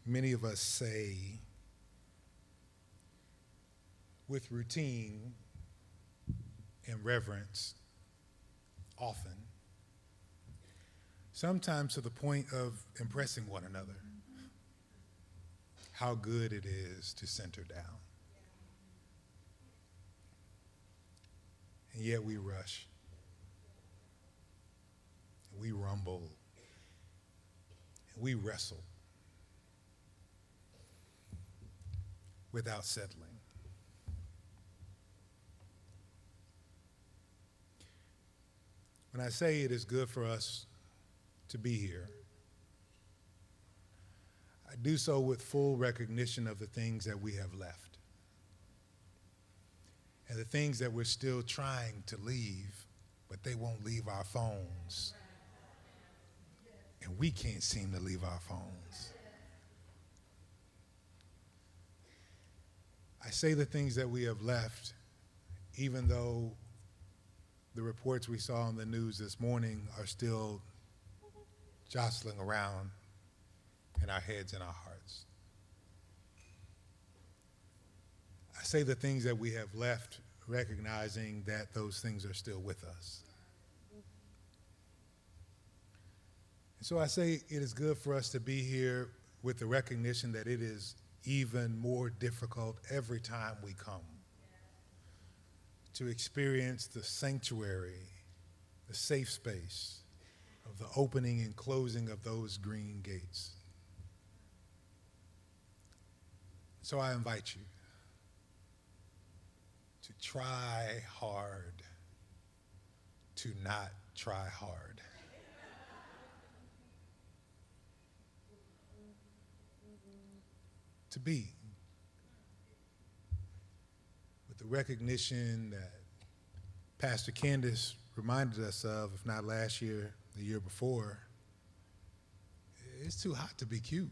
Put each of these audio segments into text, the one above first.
many of us say with routine and reverence often, sometimes to the point of impressing one another, how good it is to center down. And yet we rush, and we rumble, and we wrestle without settling. When I say it is good for us to be here, I do so with full recognition of the things that we have left and the things that we're still trying to leave, but they won't leave our phones. And we can't seem to leave our phones. I say the things that we have left, even though the reports we saw on the news this morning are still jostling around in our heads and our hearts. I say the things that we have left, recognizing that those things are still with us. And so I say it is good for us to be here with the recognition that it is even more difficult every time we come to experience the sanctuary, the safe space of the opening and closing of those green gates. So I invite you to try hard to not try hard. To be with the recognition that Pastor Candace reminded us of, if not last year, the year before, it's too hot to be cute.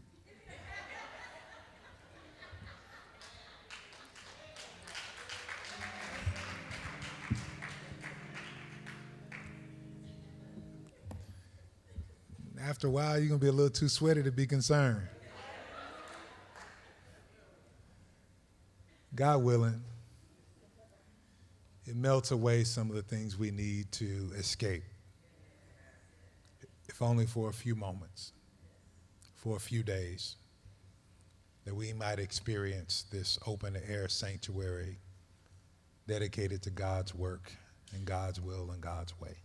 After a while, you're going to be a little too sweaty to be concerned. God willing, it melts away some of the things we need to escape, if only for a few moments, for a few days, that we might experience this open-air sanctuary dedicated to God's work and God's will and God's way.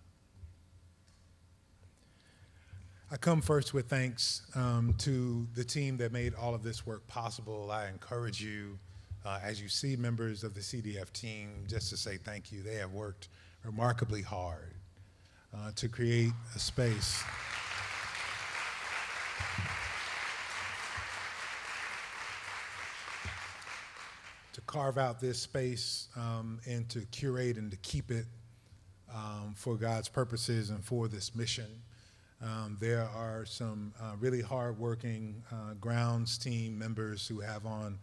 I come first with thanks to the team that made all of this work possible. I encourage you, as you see members of the CDF team, just to say thank you. They have worked remarkably hard to create a space to carve out this space and to curate and to keep it for God's purposes and for this mission. There are some really hardworking grounds team members who have on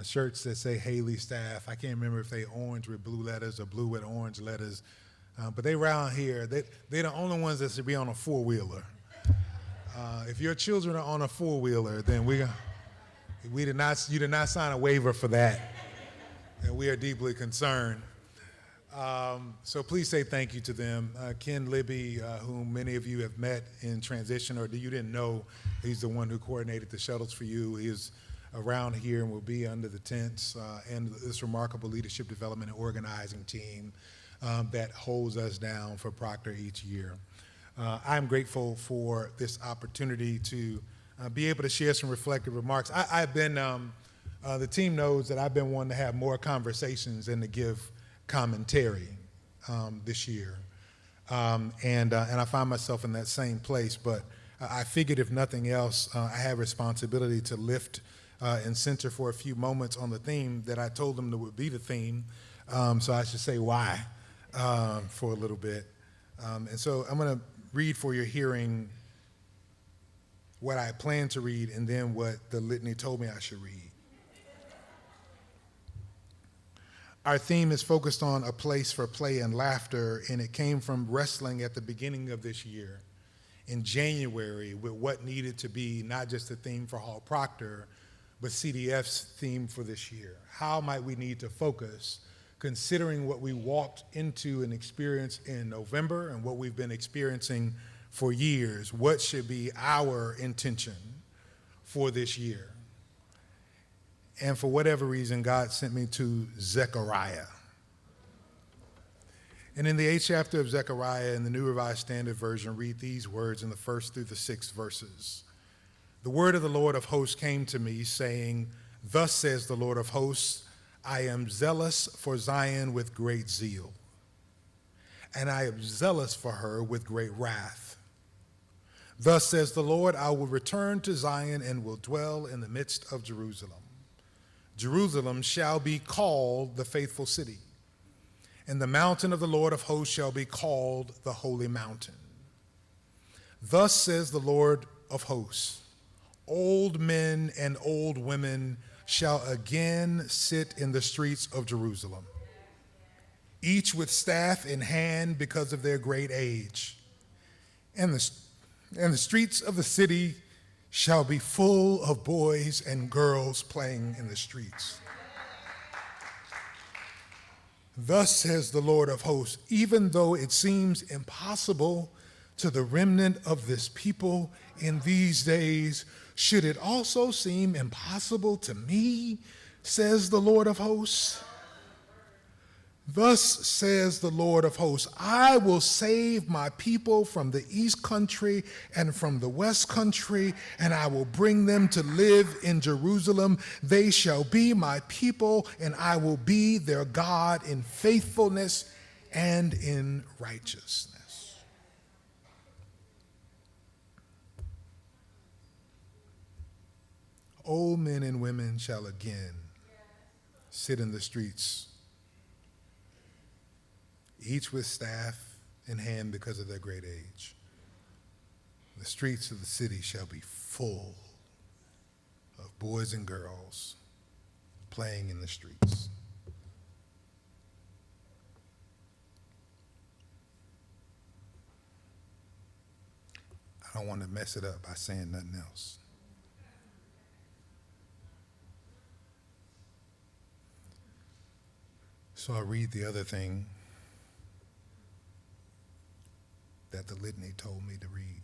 shirts that say Haley staff. I can't remember if they orange with blue letters or blue with orange letters, but they around here. They're the only ones that should be on a four-wheeler. If your children are on a four-wheeler, then you did not sign a waiver for that, and we are deeply concerned. So please say thank you to them. Ken Libby, whom many of you have met in transition, or you didn't know, he's the one who coordinated the shuttles for you. He is around here and will be under the tents, and this remarkable leadership development and organizing team that holds us down for Proctor each year. I'm grateful for this opportunity to be able to share some reflective remarks. I've been, the team knows that I've been wanting to have more conversations and to give commentary this year. And I find myself in that same place, but I figured if nothing else, I have responsibility to lift and center for a few moments on the theme that I told them that would be the theme. So I should say why for a little bit. And so I'm going to read for your hearing what I plan to read and then what the litany told me I should read. Our theme is focused on a place for play and laughter, and it came from wrestling at the beginning of this year in January with what needed to be not just the theme for Hall-Proctor, but CDF's theme for this year. How might we need to focus, considering what we walked into and experienced in November and what we've been experiencing for years? What should be our intention for this year? And for whatever reason, God sent me to Zechariah. And in the 8th chapter of Zechariah, in the New Revised Standard Version, read these words in the 1st through the 6th verses. The word of the Lord of hosts came to me, saying, "Thus says the Lord of hosts, I am zealous for Zion with great zeal, and I am zealous for her with great wrath. Thus says the Lord, I will return to Zion and will dwell in the midst of Jerusalem. Jerusalem shall be called the faithful city, and the mountain of the Lord of hosts shall be called the holy mountain. Thus says the Lord of hosts, old men and old women shall again sit in the streets of Jerusalem, each with staff in hand because of their great age. And the streets of the city shall be full of boys and girls playing in the streets. Thus says the Lord of hosts, even though it seems impossible to the remnant of this people in these days, should it also seem impossible to me, says the Lord of hosts? Thus says the Lord of hosts, I will save my people from the east country and from the west country, and I will bring them to live in Jerusalem. They shall be my people, and I will be their God in faithfulness and in righteousness. Old men and women shall again sit in the streets, each with staff in hand because of their great age. The streets of the city shall be full of boys and girls playing in the streets. I don't want to mess it up by saying nothing else. So I'll read the other thing that the litany told me to read.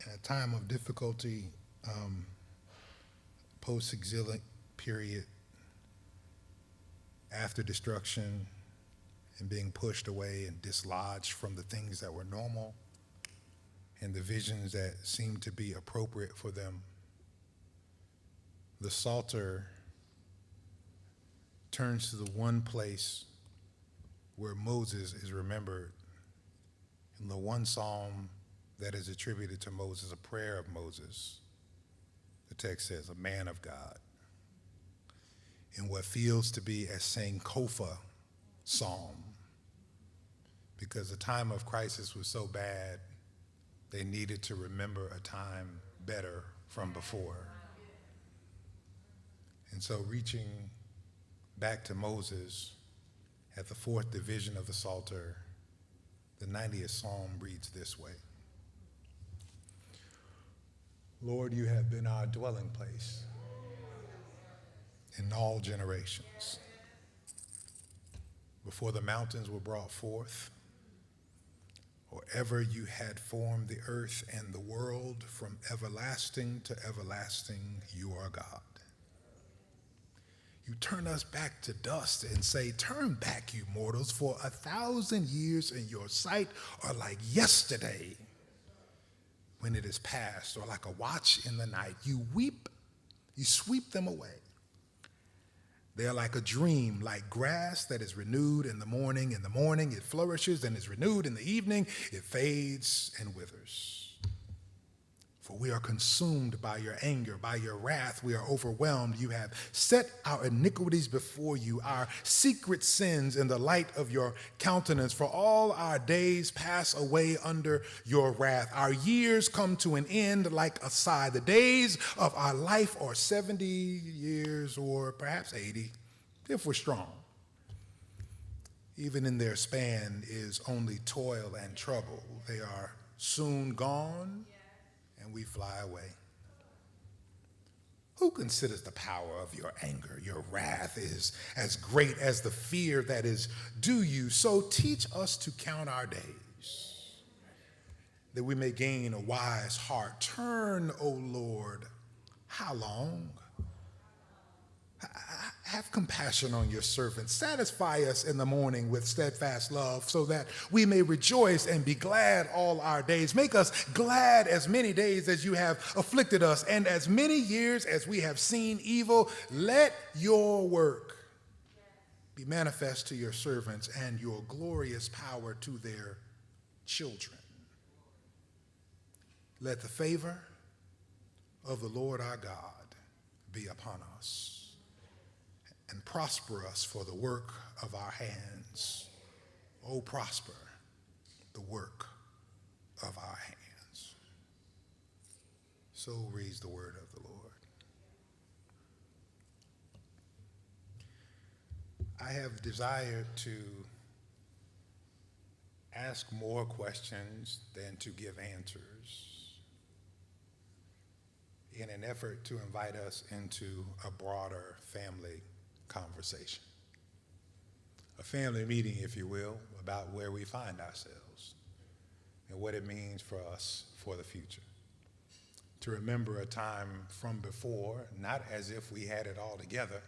In a time of difficulty, post-exilic period, after destruction and being pushed away and dislodged from the things that were normal and the visions that seemed to be appropriate for them, the Psalter turns to the one place where Moses is remembered. In the one psalm that is attributed to Moses, a prayer of Moses, the text says, a man of God. In what feels to be a Sankofa psalm, because the time of crisis was so bad, they needed to remember a time better from before. And so reaching back to Moses at the 4th division of the Psalter, the 90th Psalm reads this way. Lord, you have been our dwelling place in all generations. Before the mountains were brought forth, or ever you had formed the earth and the world, from everlasting to everlasting, you are God. You turn us back to dust and say, turn back, you mortals, for 1,000 years in your sight are like yesterday when it is past, or like a watch in the night. You weep, you sweep them away. They are like a dream, like grass that is renewed in the morning. In the morning it flourishes and is renewed. In the evening it fades and withers. For we are consumed by your anger, by your wrath. We are overwhelmed. You have set our iniquities before you, our secret sins in the light of your countenance. For all our days pass away under your wrath. Our years come to an end like a sigh. The days of our life are 70 years or perhaps 80, if we're strong. even in their span, is only toil and trouble. They are soon gone, and we fly away. Who considers the power of your anger? Your wrath is as great as the fear that is due you. So teach us to count our days, that we may gain a wise heart. Turn, O Lord, how long? Have compassion on your servants. Satisfy us in the morning with steadfast love, so that we may rejoice and be glad all our days. Make us glad as many days as you have afflicted us, and as many years as we have seen evil. Let your work be manifest to your servants, and your glorious power to their children. Let the favor of the Lord our God be upon us, and prosper us for the work of our hands. Oh, prosper the work of our hands. So reads the word of the Lord. I have desired to ask more questions than to give answers, in an effort to invite us into a broader family conversation, a family meeting, if you will, about where we find ourselves and what it means for us for the future. To remember a time from before, not as if we had it all together,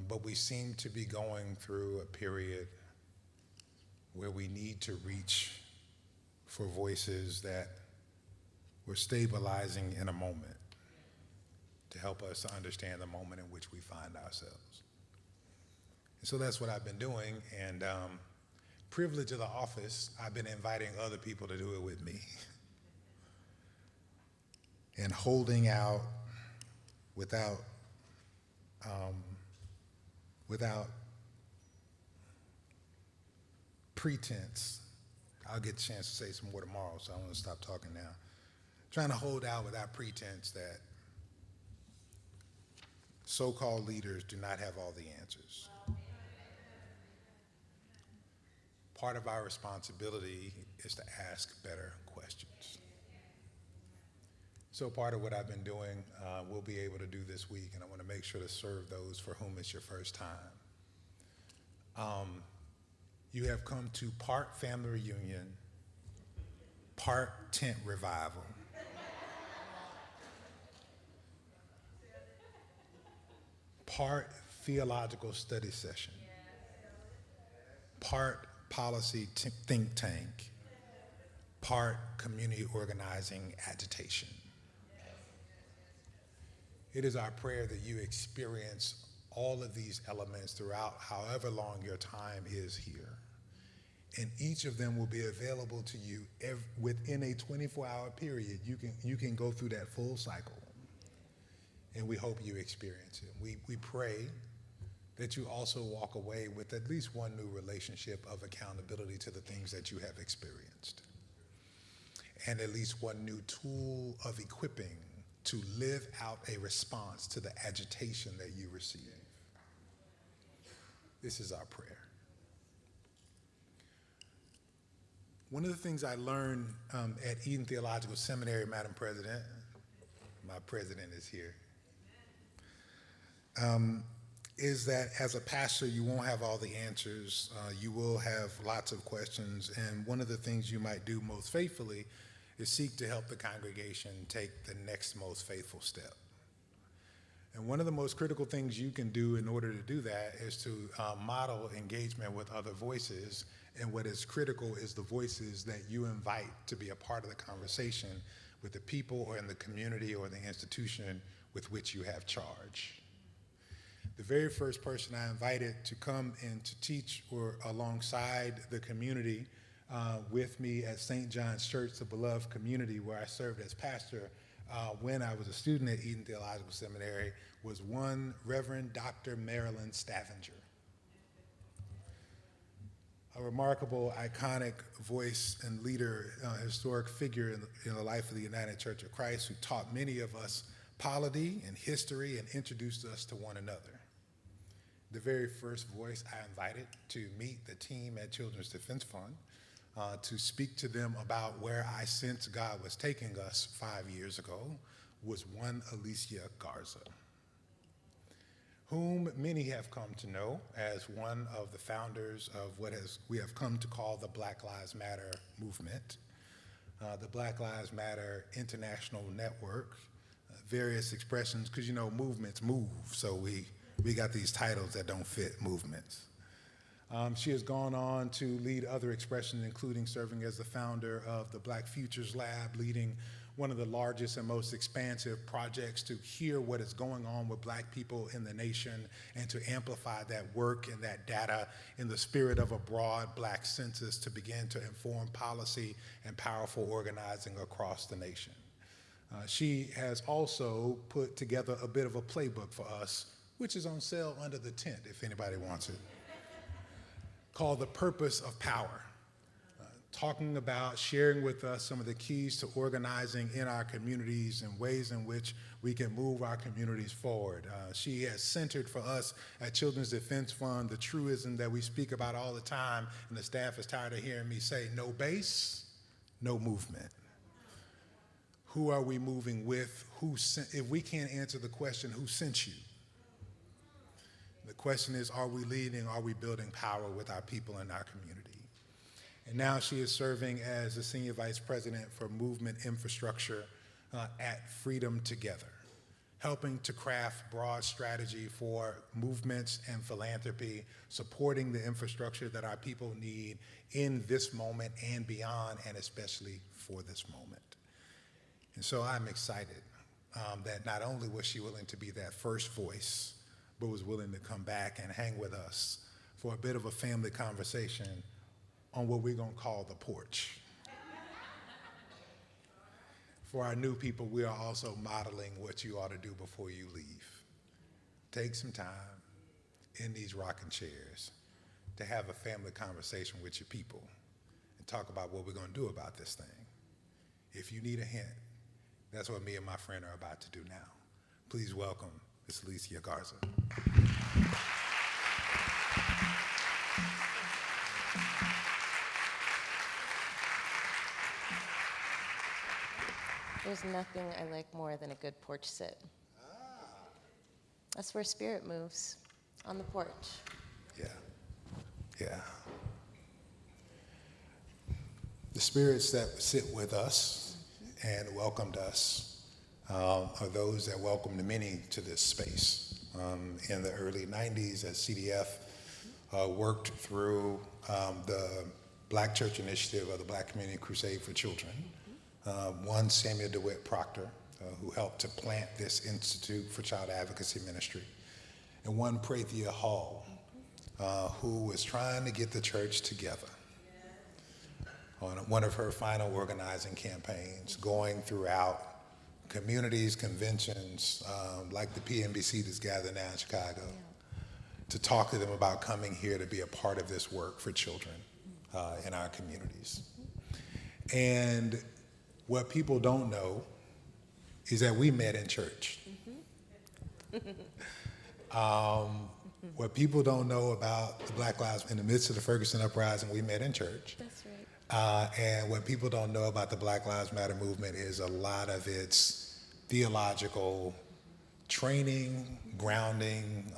but we seem to be going through a period where we need to reach for voices that we're stabilizing in a moment, to help us to understand the moment in which we find ourselves. And so that's what I've been doing, and privilege of the office, I've been inviting other people to do it with me and holding out without pretense. I'll get a chance to say some more tomorrow, so I'm going to stop talking now. Trying to hold out without pretense that so-called leaders do not have all the answers. Part of our responsibility is to ask better questions. So part of what I've been doing, we'll be able to do this week, and I want to make sure to serve those for whom it's your first time. You have come to part family reunion, part tent revival, part theological study session, part policy think tank, part community organizing agitation. It is our prayer that you experience all of these elements throughout however long your time is here. And each of them will be available to you within a 24-hour period. You can go through that full cycle. And we hope you experience it. We pray that you also walk away with at least one new relationship of accountability to the things that you have experienced, and at least one new tool of equipping to live out a response to the agitation that you receive. This is our prayer. One of the things I learned at Eden Theological Seminary, Madam President, my president is here, is that as a pastor, you won't have all the answers. You will have lots of questions, and one of the things you might do most faithfully is seek to help the congregation take the next most faithful step. And one of the most critical things you can do in order to do that is to model engagement with other voices, and what is critical is the voices that you invite to be a part of the conversation with the people or in the community or the institution with which you have charge. The very first person I invited to come and to teach or alongside the community with me at St. John's Church, the beloved community where I served as pastor when I was a student at Eden Theological Seminary, was one Reverend Dr. Marilyn Stavanger. A remarkable, iconic voice and leader, historic figure in the life of the United Church of Christ, who taught many of us polity and history and introduced us to one another. the very first voice I invited to meet the team at Children's Defense Fund to speak to them about where I sensed God was taking us 5 years ago was one Alicia Garza, whom many have come to know as one of the founders of what we have come to call the Black Lives Matter movement, the Black Lives Matter International Network, various expressions, because you know movements move, so we got these titles that don't fit movements. She has gone on to lead other expressions, including serving as the founder of the Black Futures Lab, leading one of the largest and most expansive projects to hear what is going on with Black people in the nation and to amplify that work and that data in the spirit of a broad Black census to begin to inform policy and powerful organizing across the nation. She has also put together a bit of a playbook for us, which is on sale under the tent if anybody wants it, called The Purpose of Power, talking about sharing with us some of the keys to organizing in our communities and ways in which we can move our communities forward. She has centered for us at Children's Defense Fund the truism that we speak about all the time, and the staff is tired of hearing me say, no base, no movement. Who are we moving with? If we can't answer the question, who sent you? The question is, are we leading, are we building power with our people in our community? And now she is serving as the Senior Vice President for Movement Infrastructure at Freedom Together, helping to craft broad strategy for movements and philanthropy, supporting the infrastructure that our people need in this moment and beyond, and especially for this moment. And so I'm excited that not only was she willing to be that first voice, but was willing to come back and hang with us for a bit of a family conversation on what we're gonna call the porch. For our new people, we are also modeling what you ought to do before you leave. Take some time in these rocking chairs to have a family conversation with your people and talk about what we're gonna do about this thing. If you need a hint, that's what me and my friend are about to do now. Please welcome Ms. Alicia Garza. There's nothing I like more than a good porch sit. That's where spirit moves, on the porch. Yeah, yeah. The spirits that sit with us and welcomed us are those that welcomed many to this space. In the early 90s, as CDF worked through the Black Church Initiative of the Black Community Crusade for Children, one Samuel DeWitt Proctor, who helped to plant this Institute for Child Advocacy Ministry, and one Prathia Hall, who was trying to get the church together on one of her final organizing campaigns, going throughout communities, conventions, like the PNBC that's gathered now in Chicago, to talk to them about coming here to be a part of this work for children in our communities. And what people don't know is that we met in church. What people don't know about the Black Lives, in the midst of the Ferguson uprising, we met in church. That's right. And what people don't know about the Black Lives Matter movement is a lot of its theological training, grounding.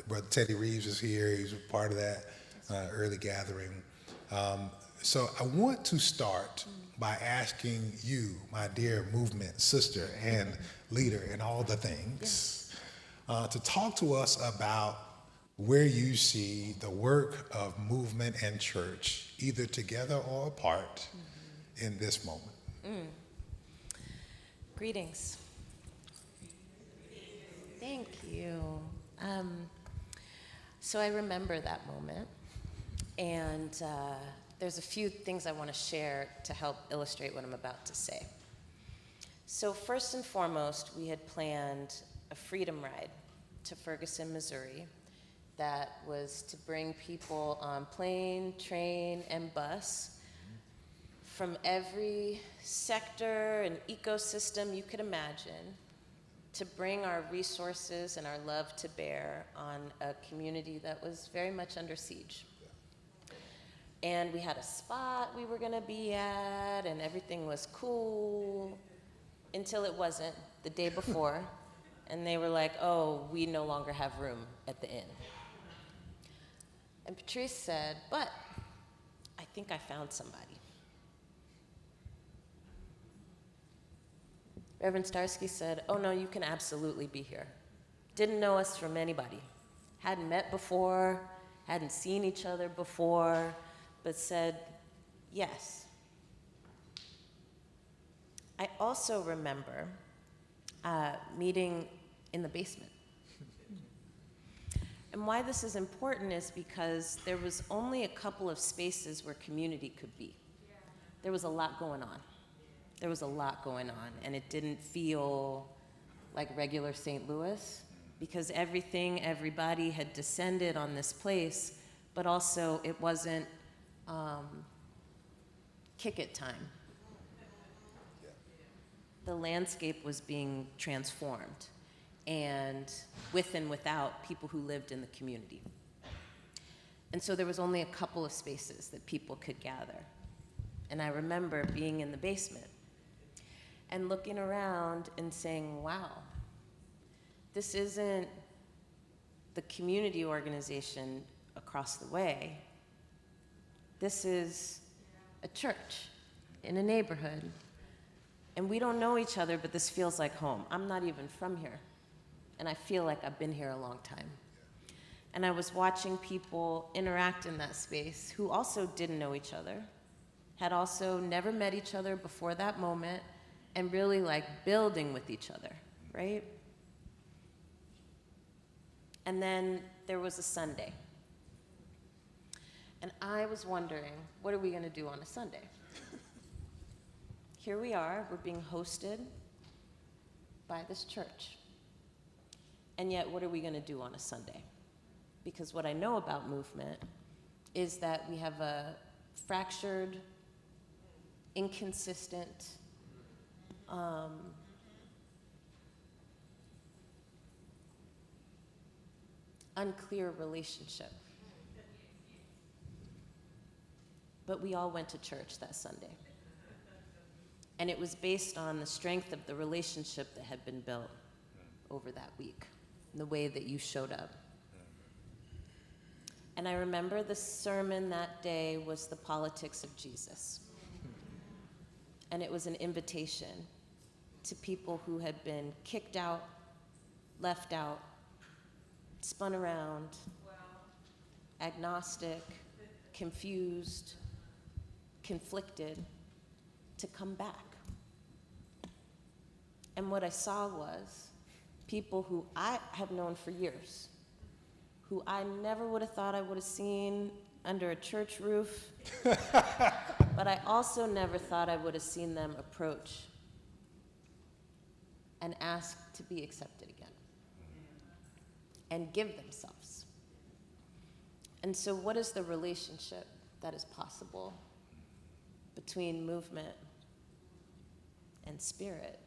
Brother Teddy Reeves is here. He's a part of that early gathering. So I want to start by asking you, my dear movement sister and leader and all the things, to talk to us about where you see the work of movement and church, either together or apart, in this moment. Greetings. Thank you. So I remember that moment, and there's a few things I want to share to help illustrate what I'm about to say. So first and foremost, we had planned a freedom ride to Ferguson, Missouri, that was to bring people on plane, train, and bus from every sector and ecosystem you could imagine to bring our resources and our love to bear on a community that was very much under siege. And we had a spot we were gonna be at, and everything was cool, until it wasn't the day before. And they were like, oh, we no longer have room at the inn. And Patrice said, but I think I found somebody. Reverend Starsky said, oh no, you can absolutely be here. Didn't know us from anybody. Hadn't met before, hadn't seen each other before, but said, yes. I also remember meeting in the basement. And why this is important is because there was only a couple of spaces where community could be. There was a lot going on. There was a lot going on, and it didn't feel like regular St. Louis, because everybody had descended on this place, but also it wasn't kick-it time. The landscape was being transformed, and with and without people who lived in the community. And so there was only a couple of spaces that people could gather. And I remember being in the basement and looking around and saying, wow, this isn't the community organization across the way. This is a church in a neighborhood. And we don't know each other, but this feels like home. I'm not even from here. And I feel like I've been here a long time. And I was watching people interact in that space who also didn't know each other, had also never met each other before that moment, and really like building with each other, right? And then there was a Sunday. And I was wondering, what are we gonna do on a Sunday? Here we are, we're being hosted by this church. And yet, what are we gonna do on a Sunday? Because what I know about movement is that we have a fractured, inconsistent, unclear relationship. But we all went to church that Sunday. And it was based on the strength of the relationship that had been built over that week, and the way that you showed up. And I remember the sermon that day was The Politics of Jesus. And it was an invitation to people who had been kicked out, left out, spun around, agnostic, confused, conflicted, to come back. And what I saw was people who I have known for years, who I never would have thought I would have seen under a church roof, but I also never thought I would have seen them approach and ask to be accepted again and give themselves. And so what is the relationship that is possible between movement and spirit?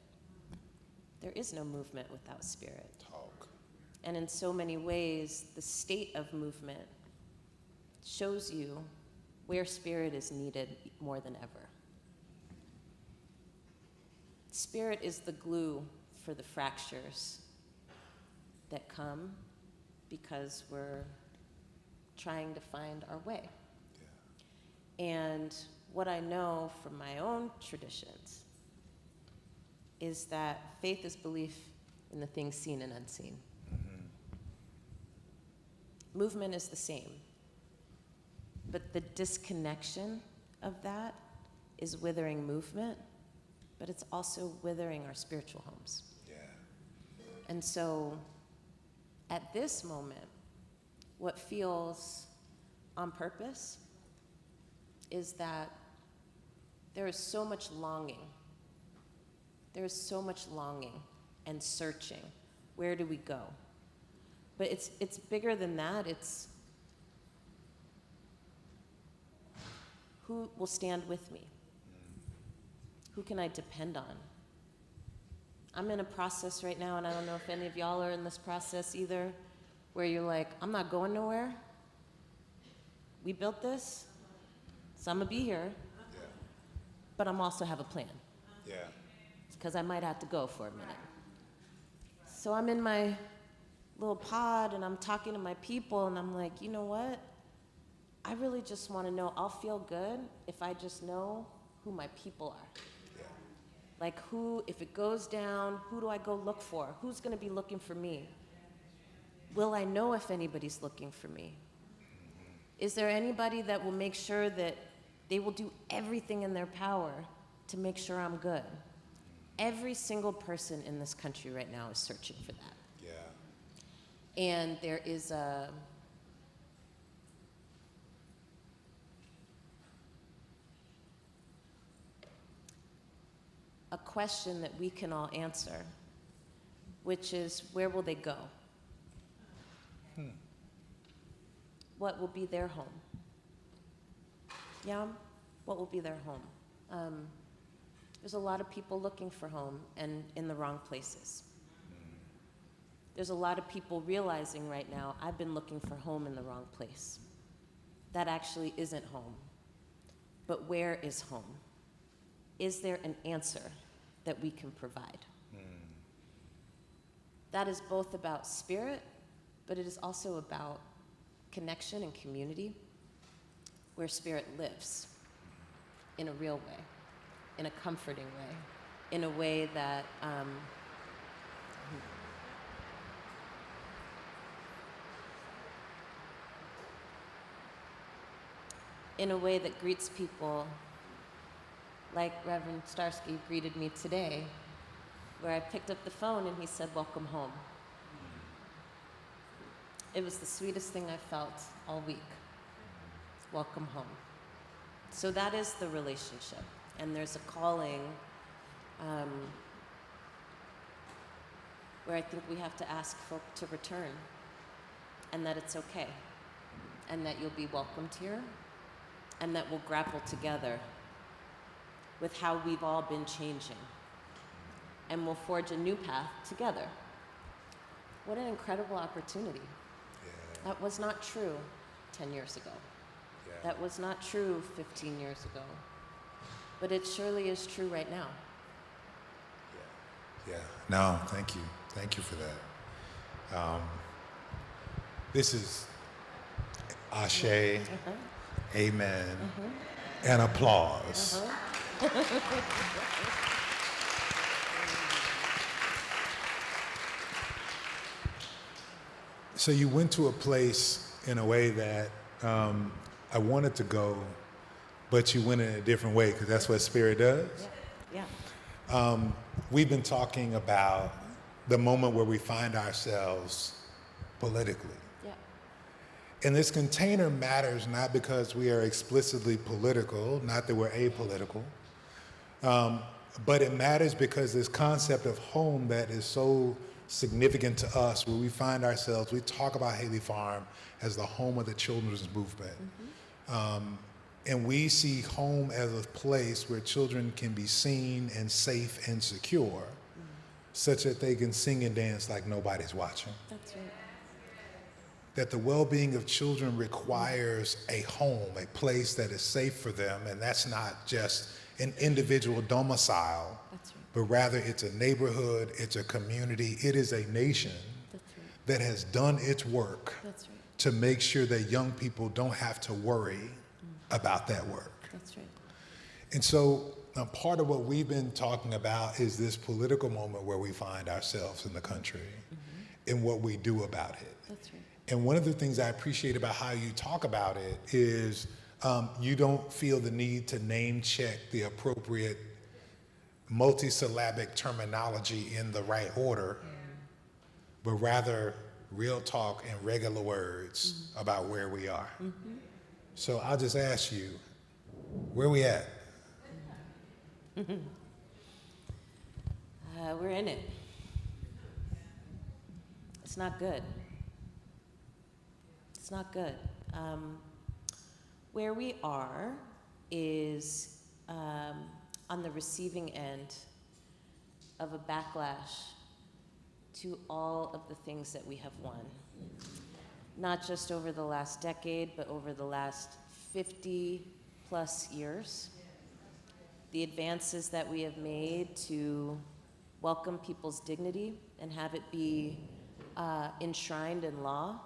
There is no movement without spirit. Talk. And in so many ways, the state of movement shows you where spirit is needed more than ever. Spirit is the glue for the fractures that come because we're trying to find our way. Yeah. And what I know from my own traditions is that faith is belief in the things seen and unseen. Mm-hmm. Movement is the same, but the disconnection of that is withering movement, but it's also withering our spiritual homes. Yeah. And so at this moment, what feels on purpose is that there is so much longing. There is so much longing and searching. Where do we go? But it's bigger than that. It's who will stand with me? Who can I depend on? I'm in a process right now, and I don't know if any of y'all are in this process either, where you're like, I'm not going nowhere. We built this, so I'm gonna be here, but I'm also have a plan. Because I might have to go for a minute. So I'm in my little pod, and I'm talking to my people, and I'm like, you know what? I really just want to know, I'll feel good if I just know who my people are. Like who, if it goes down, who do I go look for? Who's going to be looking for me? Will I know if anybody's looking for me? Is there anybody that will make sure that they will do everything in their power to make sure I'm good? Every single person in this country right now is searching for that. And there is a question that we can all answer, which is, where will they go? What will be their home? Yeah, what will be their home? There's a lot of people looking for home and in the wrong places. There's a lot of people realizing right now, I've been looking for home in the wrong place. That actually isn't home. But where is home? Is there an answer that we can provide? That is both about spirit, but it is also about connection and community, where spirit lives in a real way, in a comforting way, in a way that greets people like Reverend Starsky greeted me today, where I picked up the phone and he said, welcome home. It was the sweetest thing I felt all week. Welcome home. So that is the relationship. And there's a calling where I think we have to ask folk to return, and that it's okay, and that you'll be welcomed here, and that we'll grapple together with how we've all been changing, and we'll forge a new path together. What an incredible opportunity. That was not true 10 years ago. That was not true 15 years ago. But it surely is true right now. No, thank you. Thank you for that. This is Ashe, Amen, and applause. So you went to a place in a way that I wanted to go, but you went in a different way, because that's what Spirit does. We've been talking about the moment where we find ourselves politically. And this container matters not because we are explicitly political, not that we're apolitical, but it matters because this concept of home that is so significant to us, where we find ourselves, we talk about Haley Farm as the home of the children's movement. And we see home as a place where children can be seen and safe and secure, such that they can sing and dance like nobody's watching. That's right. That the well-being of children requires a home, a place that is safe for them, and that's not just an individual domicile, That's right. but rather it's a neighborhood, it's a community, it is a nation That's right. that has done its work That's right. to make sure that young people don't have to worry about that work. That's right. And so part of what we've been talking about is this political moment where we find ourselves in the country and what we do about it. That's right. And one of the things I appreciate about how you talk about it is you don't feel the need to name check the appropriate multisyllabic terminology in the right order, but rather real talk and regular words about where we are. So I'll just ask you, where we at? We're in it. It's not good. It's not good. Where we are is on the receiving end of a backlash to all of the things that we have won. Not just over the last decade, but over the last 50 plus years. The advances that we have made to welcome people's dignity and have it be enshrined in law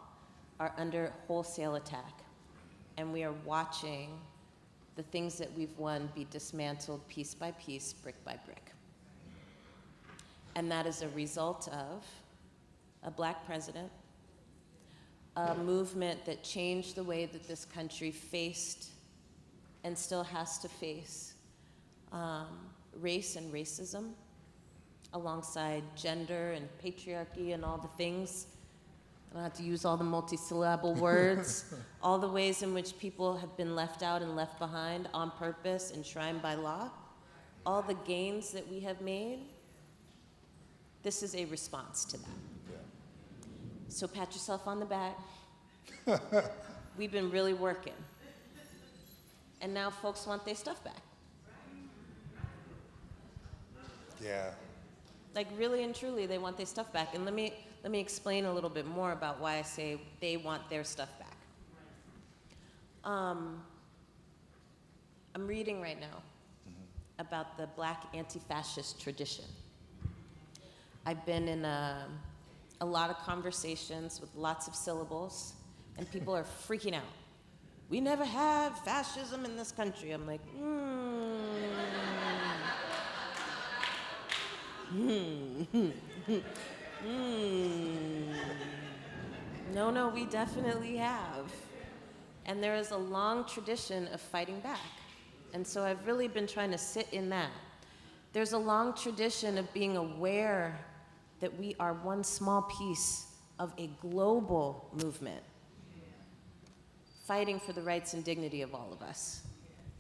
are under wholesale attack. And we are watching the things that we've won be dismantled piece by piece, brick by brick. And that is a result of a black president, a movement that changed the way that this country faced and still has to face race and racism, alongside gender and patriarchy and all the things. I don't have to use all the multi-syllable words. All the ways in which people have been left out and left behind on purpose, enshrined by law. All the gains that we have made. This is a response to that. Yeah. So pat yourself on the back. We've been really working. And now folks want their stuff back. Yeah. Like really and truly, they want their stuff back. And let me explain a little bit more about why I say they want their stuff back. I'm reading right now about the black anti-fascist tradition. I've been in a lot of conversations with lots of syllables, and people are freaking out. We never had fascism in this country. I'm like, No, we definitely have. And there is a long tradition of fighting back. And so I've really been trying to sit in that. There's a long tradition of being aware that we are one small piece of a global movement fighting for the rights and dignity of all of us.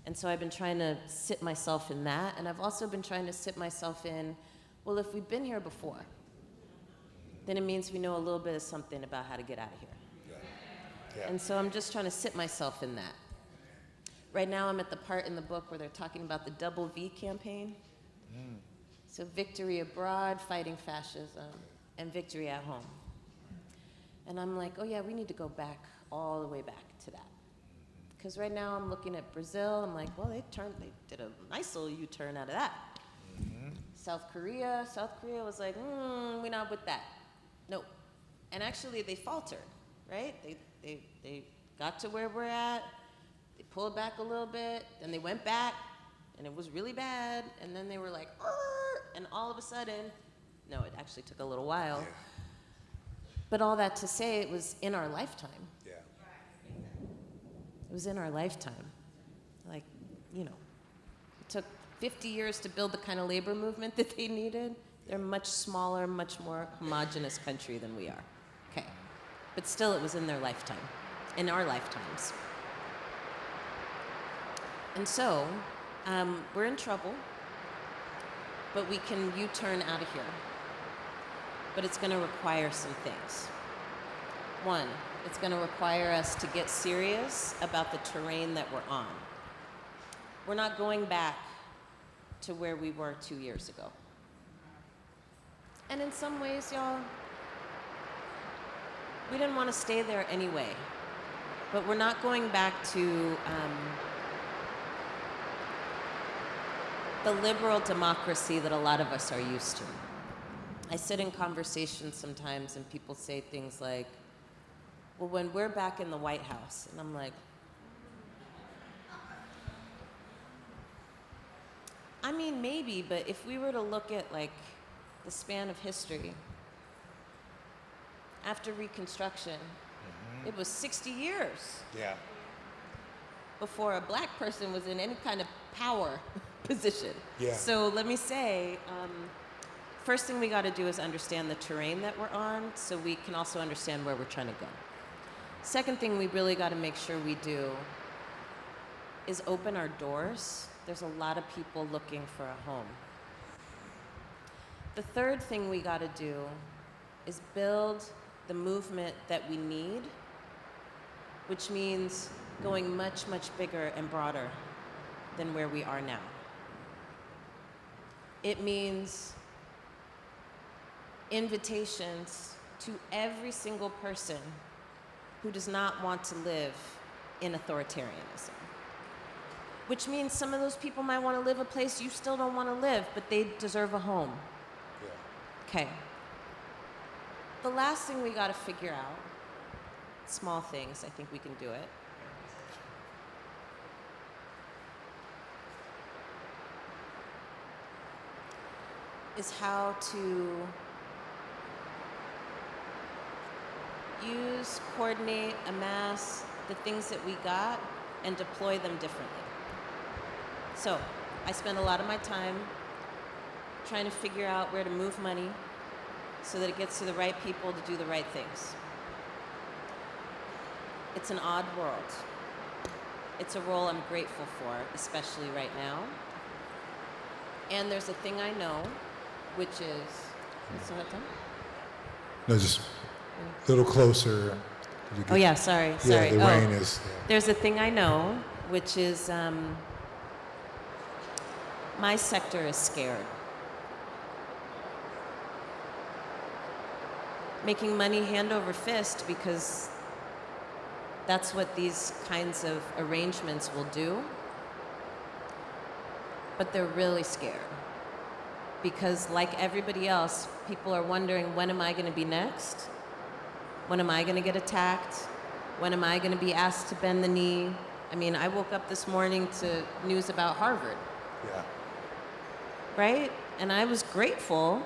And so I've been trying to sit myself in that, and I've also been trying to sit myself in, well, if we've been here before, then it means we know a little bit of something about how to get out of here. Yeah. And so I'm just trying to sit myself in that. Right now I'm at the part in the book where they're talking about the Double V campaign. So victory abroad, fighting fascism, and victory at home. And I'm like, oh yeah, we need to go back, all the way back to that. Because right now I'm looking at Brazil, I'm like, well, they did a nice little U-turn out of that. South Korea was like, we're not with that. Nope. And actually they faltered, right? They got to where we're at, they pulled back a little bit, then they went back, and it was really bad, and then they were like, and all of a sudden, no, it actually took a little while. Yeah. But all that to say, it was in our lifetime. Yeah. It was in our lifetime. Like, it took 50 years to build the kind of labor movement that they needed. They're a much smaller, much more homogenous country than we are. Okay. But still, it was in their lifetime, in our lifetimes. And so, we're in trouble, but we can U-turn out of here. But it's going to require some things. One, it's going to require us to get serious about the terrain that we're on. We're not going back to where we were 2 years ago. And in some ways, y'all, we didn't want to stay there anyway. But we're not going back to the liberal democracy that a lot of us are used to. I sit in conversations sometimes and people say things like, well, when we're back in the White House, and I'm like, I mean, maybe, but if we were to look at like the span of history, after Reconstruction, it was 60 years before a black person was in any kind of power position. Yeah. So let me say, first thing we got to do is understand the terrain that we're on so we can also understand where we're trying to go. Second thing we really got to make sure we do is open our doors. There's a lot of people looking for a home. The third thing we got to do is build the movement that we need, which means going much, much bigger and broader than where we are now. It means invitations to every single person who does not want to live in authoritarianism. Which means some of those people might want to live a place you still don't want to live, but they deserve a home. Okay. The last thing we got to figure out, small things, I think we can do it, is how to use, coordinate, amass the things that we got and deploy them differently. So I spend a lot of my time trying to figure out where to move money so that it gets to the right people to do the right things. It's an odd world. It's a role I'm grateful for, especially right now. And there's a thing I know, which is, is that done? No, just a little closer. Oh yeah, sorry. Yeah, the rain is. There's a thing I know, which is my sector is scared. Making money hand over fist because that's what these kinds of arrangements will do. But they're really scared. Because like everybody else, people are wondering, when am I going to be next? When am I going to get attacked? When am I going to be asked to bend the knee? I mean, I woke up this morning to news about Harvard. Yeah. Right? And I was grateful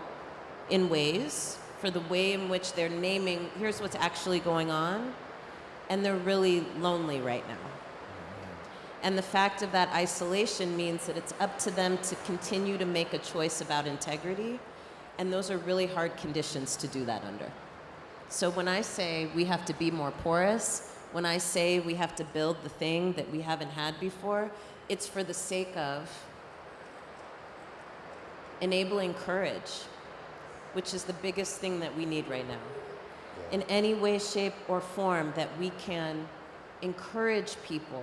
in ways for the way in which they're naming, here's what's actually going on. And they're really lonely right now. And the fact of that isolation means that it's up to them to continue to make a choice about integrity. And those are really hard conditions to do that under. So when I say we have to be more porous, when I say we have to build the thing that we haven't had before, it's for the sake of enabling courage, which is the biggest thing that we need right now. In any way, shape, or form that we can encourage people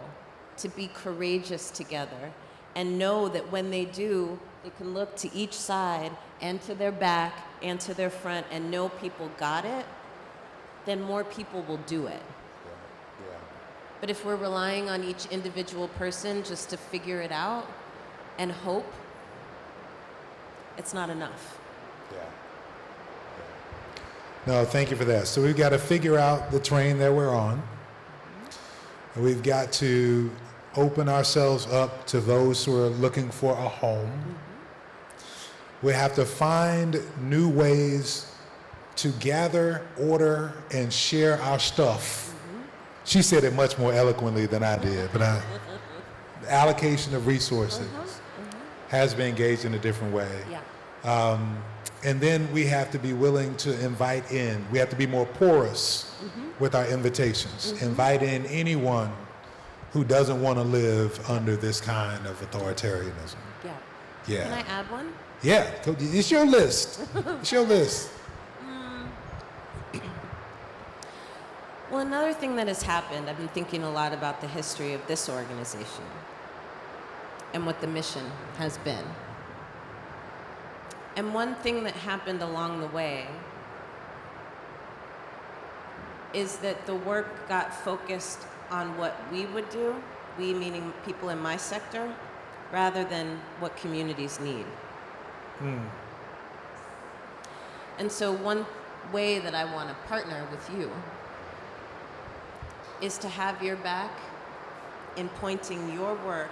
to be courageous together and know that when they do, they can look to each side and to their back and to their front and know people got it, then more people will do it. Yeah. But if we're relying on each individual person just to figure it out and hope, it's not enough. No, thank you for that. So we've got to figure out the train that we're on. And we've got to open ourselves up to those who are looking for a home. We have to find new ways to gather, order, and share our stuff. She said it much more eloquently than I did, but the allocation of resources has been engaged in a different way. Yeah. And then we have to be willing to invite in. We have to be more porous with our invitations. Invite in anyone who doesn't want to live under this kind of authoritarianism. Yeah. Yeah. Can I add one? Yeah, it's your list. It's your list. Well, another thing that has happened, I've been thinking a lot about the history of this organization and what the mission has been. And one thing that happened along the way is that the work got focused on what we would do, we meaning people in my sector, rather than what communities need. And so one way that I want to partner with you is to have your back in pointing your work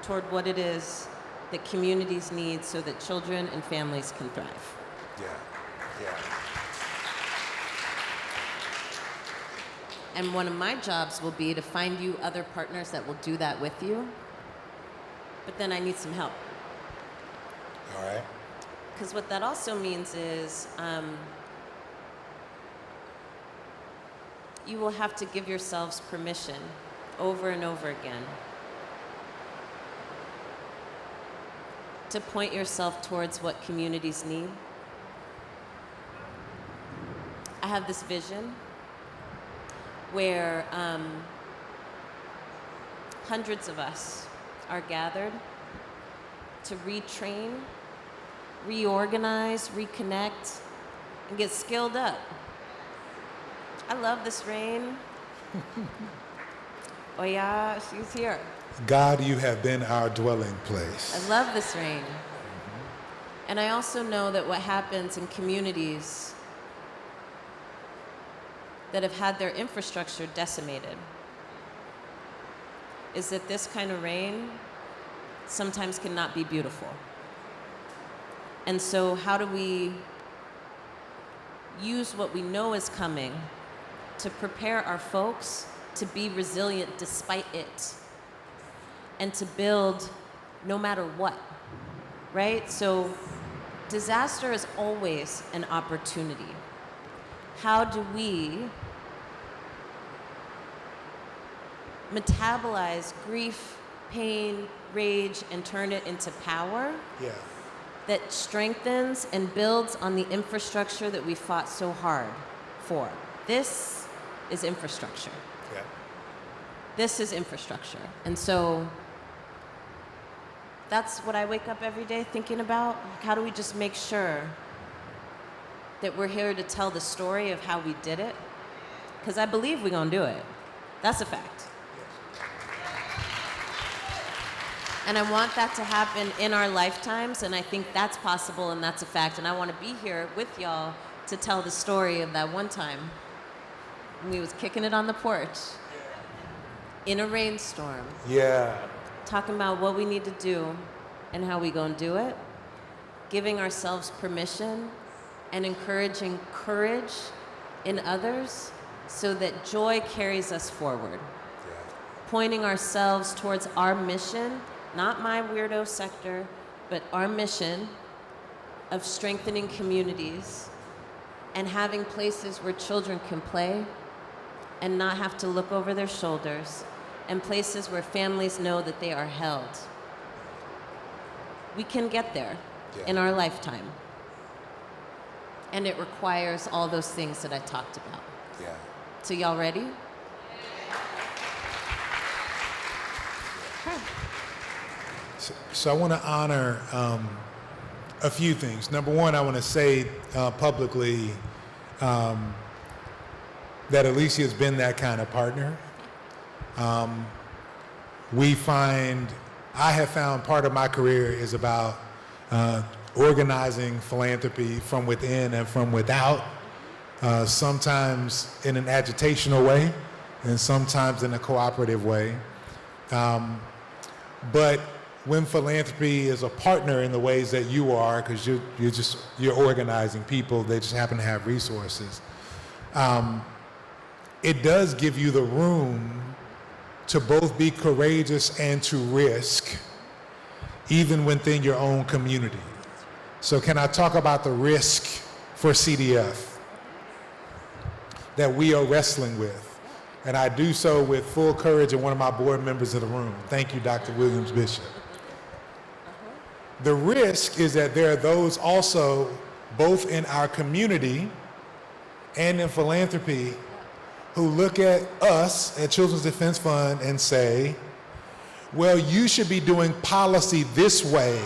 toward what it is that communities need so that children and families can thrive. Yeah. And one of my jobs will be to find you other partners that will do that with you. But then I need some help. All right. Because what that also means is you will have to give yourselves permission over and over again to point yourself towards what communities need. I have this vision where hundreds of us are gathered to retrain, reorganize, reconnect, and get skilled up. I love this rain. Oh yeah, she's here. God, you have been our dwelling place. I love this rain. And I also know that what happens in communities that have had their infrastructure decimated is that this kind of rain sometimes cannot be beautiful. And so how do we use what we know is coming to prepare our folks to be resilient despite it and to build no matter what, right? So disaster is always an opportunity. How do we metabolize grief, pain, rage, and turn it into power Yeah. that strengthens and builds on the infrastructure that we fought so hard for? This is infrastructure. Yeah. This is infrastructure. And so that's what I wake up every day thinking about. Like, how do we just make sure that we're here to tell the story of how we did it? Because I believe we're going to do it. That's a fact. And I want that to happen in our lifetimes, and I think that's possible and that's a fact. And I want to be here with y'all to tell the story of that one time when we was kicking it on the porch in a rainstorm, Yeah. talking about what we need to do and how we gonna do it, giving ourselves permission and encouraging courage in others so that joy carries us forward. Pointing ourselves towards our mission, not my weirdo sector, but our mission of strengthening communities and having places where children can play and not have to look over their shoulders, and places where families know that they are held. We can get there in our lifetime. And it requires all those things that I talked about. Yeah. So y'all ready? Okay. So I want to honor a few things. Number one, I want to say publicly that Alicia has been that kind of partner. I have found part of my career is about organizing philanthropy from within and from without, sometimes in an agitational way and sometimes in a cooperative way. But when philanthropy is a partner in the ways that you are, because you're organizing people, they just happen to have resources, it does give you the room to both be courageous and to risk, even within your own community. So can I talk about the risk for CDF that we are wrestling with? And I do so with full courage and one of my board members in the room. Thank you, Dr. Williams Bishop. The risk is that there are those also, both in our community and in philanthropy, who look at us at Children's Defense Fund and say, well, you should be doing policy this way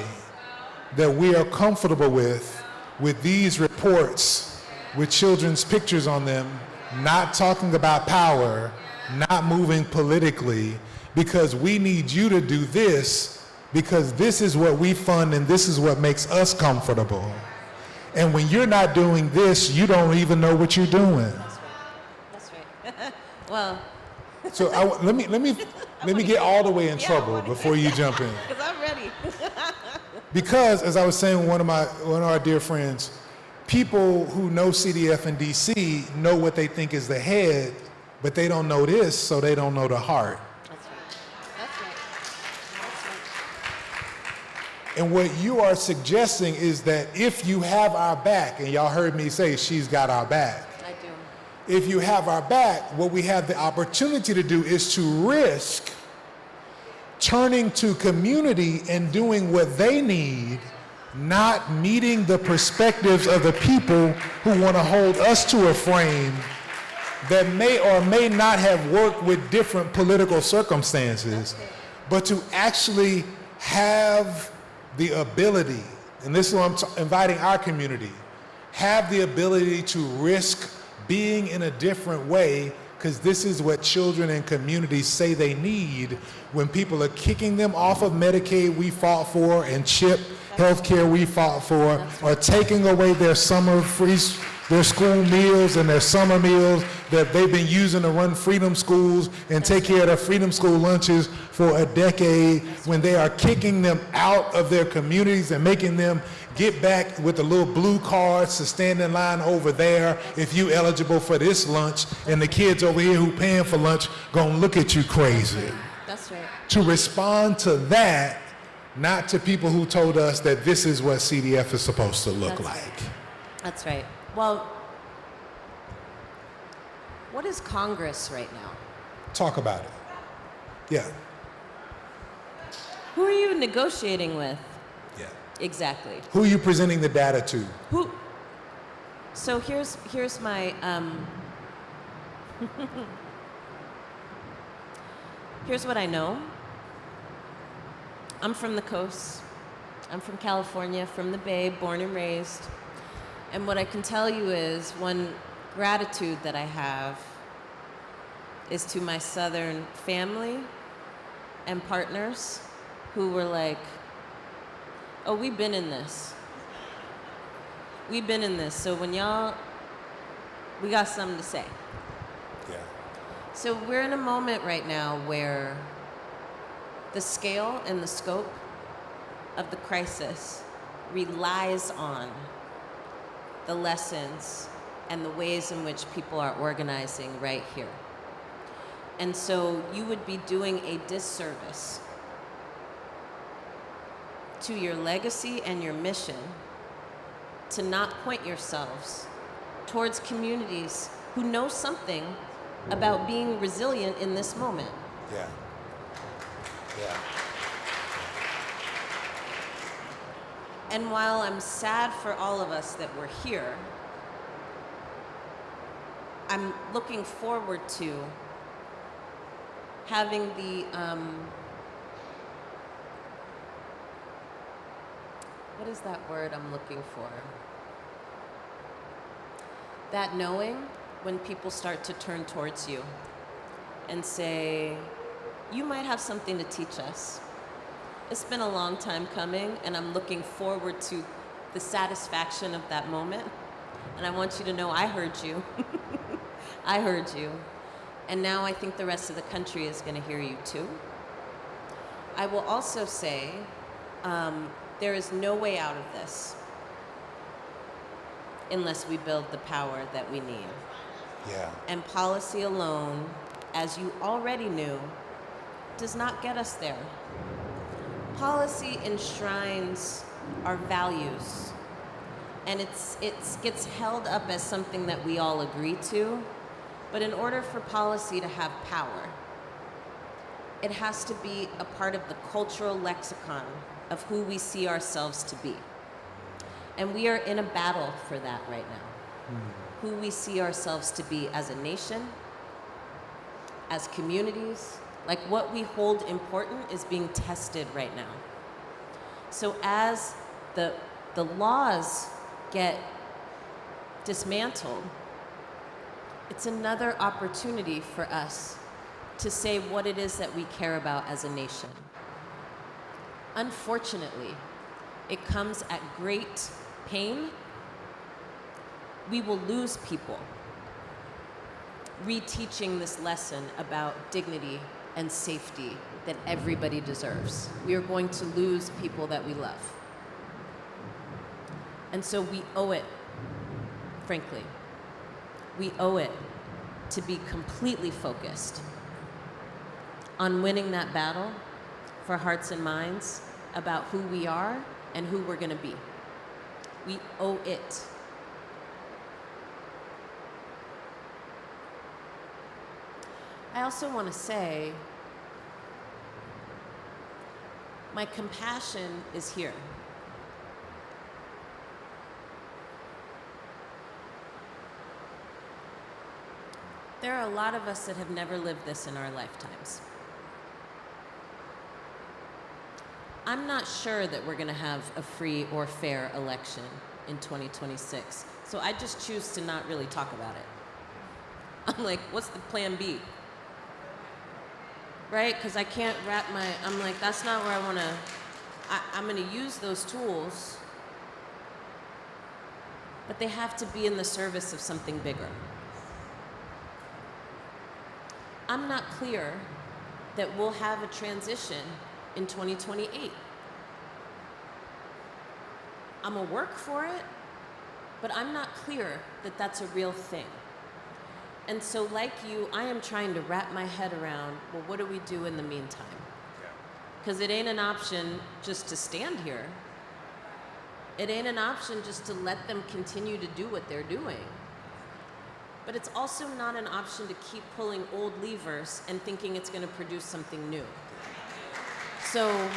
that we are comfortable with these reports with children's pictures on them, not talking about power, not moving politically, because we need you to do this because this is what we fund and this is what makes us comfortable. And when you're not doing this, you don't even know what you're doing. That's right. Well, So let me get all the way in trouble before you jump in. because I'm ready. Because, as I was saying, one of our dear friends, people who know CDF and DC know what they think is the head, but they don't know this, so they don't know the heart. That's right. That's right. That's right. And what you are suggesting is that if you have our back, and y'all heard me say she's got our back. I do. If you have our back, what we have the opportunity to do is to risk turning to community and doing what they need, not meeting the perspectives of the people who want to hold us to a frame that may or may not have worked with different political circumstances, but to actually have the ability, and this is what I'm inviting our community, have the ability to risk being in a different way, because this is what children and communities say they need when people are kicking them off of Medicaid we fought for and CHIP healthcare we fought for, or taking away their their school meals and their summer meals that they've been using to run freedom schools and take care of their freedom school lunches for a decade, when they are kicking them out of their communities and making them get back with the little blue cards to stand in line over there if you eligible for this lunch, and the kids over here who paying for lunch gonna look at you crazy. That's right. To respond to that, not to people who told us that this is what CDF is supposed to look like. That's right. Well, what is Congress right now? Talk about it. Yeah. Who are you negotiating with? Yeah. Exactly. Who are you presenting the data to? Who? So here's my here's what I know. I'm from the coast. I'm from California, from the Bay, born and raised. And what I can tell you is one gratitude that I have is to my Southern family and partners who were like, oh, we've been in this. We've been in this. So when y'all, we got something to say. Yeah. So we're in a moment right now where the scale and the scope of the crisis relies on the lessons and the ways in which people are organizing right here. And so you would be doing a disservice to your legacy and your mission to not point yourselves towards communities who know something about being resilient in this moment. Yeah. Yeah. And while I'm sad for all of us that we're here, I'm looking forward to having the, what is that word I'm looking for? That knowing when people start to turn towards you and say, you might have something to teach us. It's been a long time coming, and I'm looking forward to the satisfaction of that moment. And I want you to know I heard you. I heard you. And now I think the rest of the country is going to hear you too. I will also say there is no way out of this unless we build the power that we need. Yeah. And policy alone, as you already knew, does not get us there. Policy enshrines our values, and it gets held up as something that we all agree to. But in order for policy to have power, it has to be a part of the cultural lexicon of who we see ourselves to be. And we are in a battle for that right now. Who we see ourselves to be as a nation, as communities, like what we hold important is being tested right now. So as the laws get dismantled, it's another opportunity for us to say what it is that we care about as a nation. Unfortunately, it comes at great pain. We will lose people reteaching this lesson about dignity and safety that everybody deserves. We are going to lose people that we love. And so we owe it, frankly. We owe it to be completely focused on winning that battle for hearts and minds about who we are and who we're gonna be. We owe it. I also want to say, my compassion is here. There are a lot of us that have never lived this in our lifetimes. I'm not sure that we're going to have a free or fair election in 2026. So I just choose to not really talk about it. I'm like, what's the plan B? Right? Because I can't I'm like, that's not where I'm going to use those tools, but they have to be in the service of something bigger. I'm not clear that we'll have a transition in 2028. I'm gonna work for it, but I'm not clear that that's a real thing. And so like you, I am trying to wrap my head around, well, what do we do in the meantime? Because it ain't an option just to stand here. It ain't an option just to let them continue to do what they're doing. But it's also not an option to keep pulling old levers and thinking it's going to produce something new. So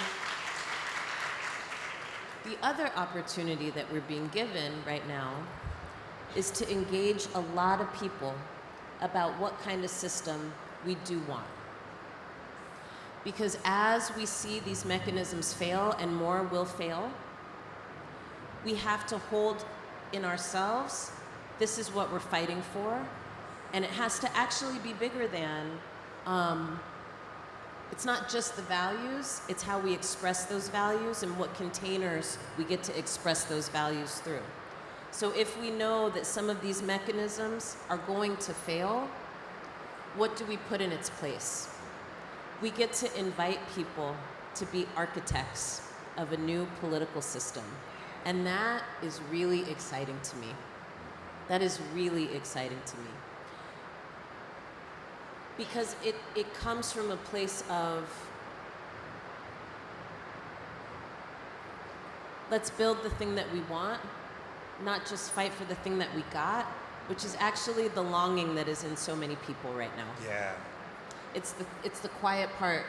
the other opportunity that we're being given right now is to engage a lot of people about what kind of system we do want. Because as we see these mechanisms fail, and more will fail, we have to hold in ourselves, this is what we're fighting for, and it has to actually be bigger than, it's not just the values, it's how we express those values and what containers we get to express those values through. So if we know that some of these mechanisms are going to fail, what do we put in its place? We get to invite people to be architects of a new political system. And that is really exciting to me. That is really exciting to me. Because it comes from a place of, let's build the thing that we want, not just fight for the thing that we got, which is actually the longing that is in so many people right now. Yeah. It's the quiet part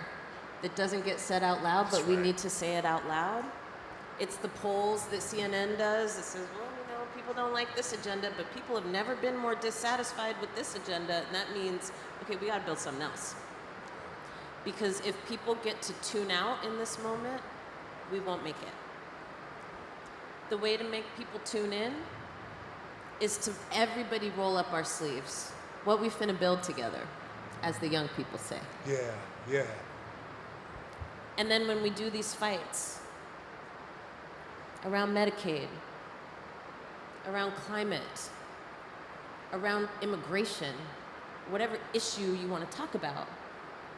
that doesn't get said out loud, but we need to say it out loud. It's the polls that CNN does that says, well, you know, people don't like this agenda, but people have never been more dissatisfied with this agenda, and that means, okay, we gotta build something else. Because if people get to tune out in this moment, we won't make it. The way to make people tune in is to everybody roll up our sleeves. What we finna build together, as the young people say. Yeah, yeah. And then when we do these fights around Medicaid, around climate, around immigration, whatever issue you want to talk about,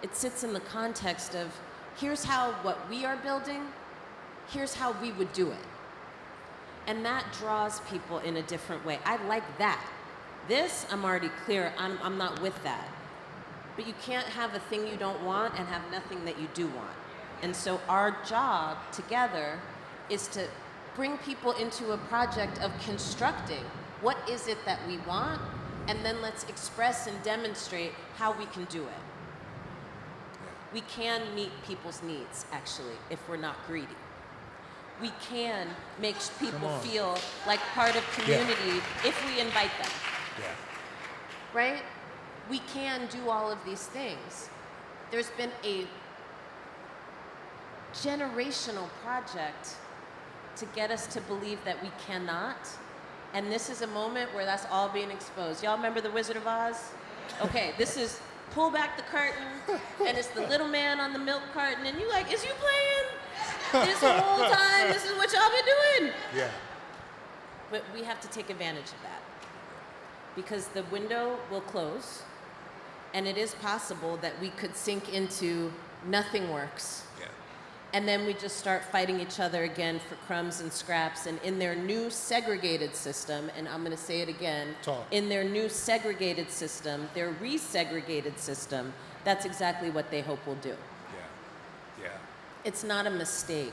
it sits in the context of here's how what we are building, here's how we would do it. And that draws people in a different way. I like that. This, I'm already clear, I'm not with that. But you can't have a thing you don't want and have nothing that you do want. And so our job together is to bring people into a project of constructing what is it that we want, and then let's express and demonstrate how we can do it. We can meet people's needs, actually, if we're not greedy. We can make people feel like part of community if we invite them. Yeah. Right? We can do all of these things. There's been a generational project to get us to believe that we cannot. And this is a moment where that's all being exposed. Y'all remember The Wizard of Oz? Okay, this is pull back the curtain, and it's the little man on the milk carton, and you like, is you playing? This whole time, this is what y'all been doing. Yeah. But we have to take advantage of that. Because the window will close, and it is possible that we could sink into nothing works. Yeah. And then we just start fighting each other again for crumbs and scraps. And in their new segregated system, and I'm going to say it again, in their new segregated system, their resegregated system, that's exactly what they hope we'll do. Yeah. Yeah. It's not a mistake,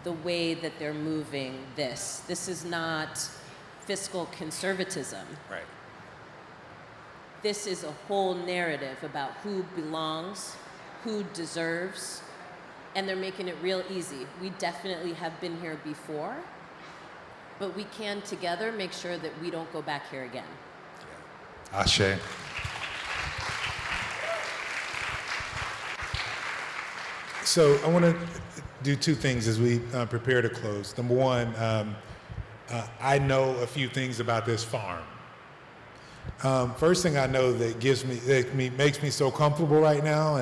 the way that they're moving this. This is not fiscal conservatism. Right. This is a whole narrative about who belongs, who deserves, and they're making it real easy. We definitely have been here before, but we can together make sure that we don't go back here again. Yeah. Ashe. So I want to do two things as we prepare to close. Number one, I know a few things about this farm. First thing I know that makes me so comfortable right now,